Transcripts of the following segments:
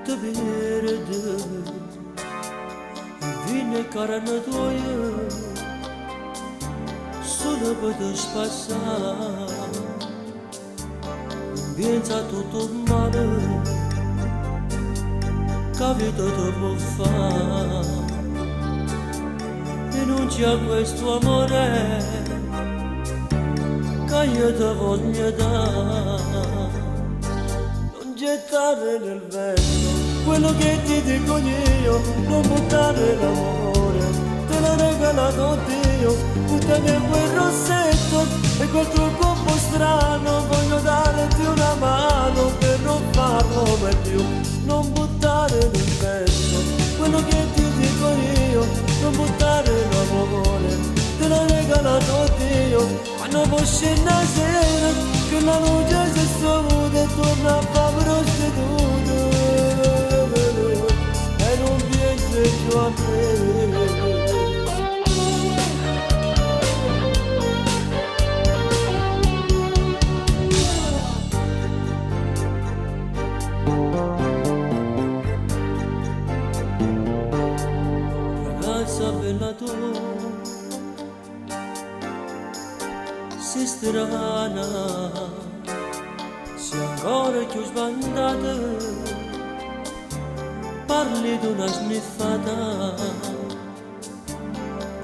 te verde vine carana tua solo podes passar pensa tutto male che vita te può fare e non c'è questo amore che io ti voglio dare non gettare nel vento quello che ti dico io non buttare l'amore te l'ho regalato Dio buttami quel rossetto e quel tuo corpo strano voglio darti una mano per non farlo mai più non buttare nel vento quello che ti dico io non buttare l'amore te l'ho regalato Dio quando poi scende la sera che la luce si svuota e torna a fare prostituta e non viene più a me bella tu sei strana sei ancora più sbandata parli di una sniffata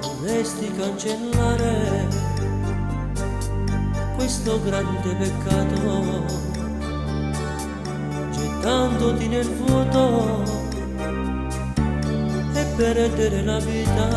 vorresti cancellare questo grande peccato gettandoti nel vuoto perdere la vita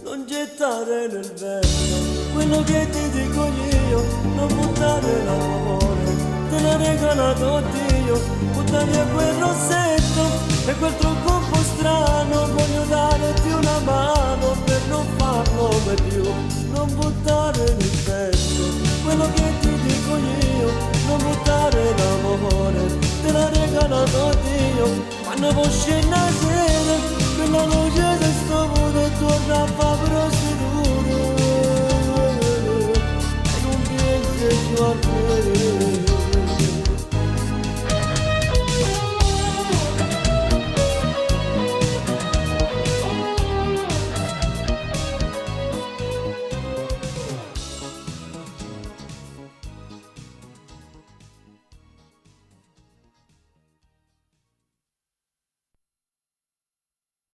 non gettare nel vento quello che ti dico io non buttare l'amore te l'ho regalato Dio buttare via quel rossetto e quel tuo corpo strano voglio darti una mano per non farlo mai più non buttare nel vento quello che ti dico io non buttare l'amore te l'ho regalato Dio quando poi scende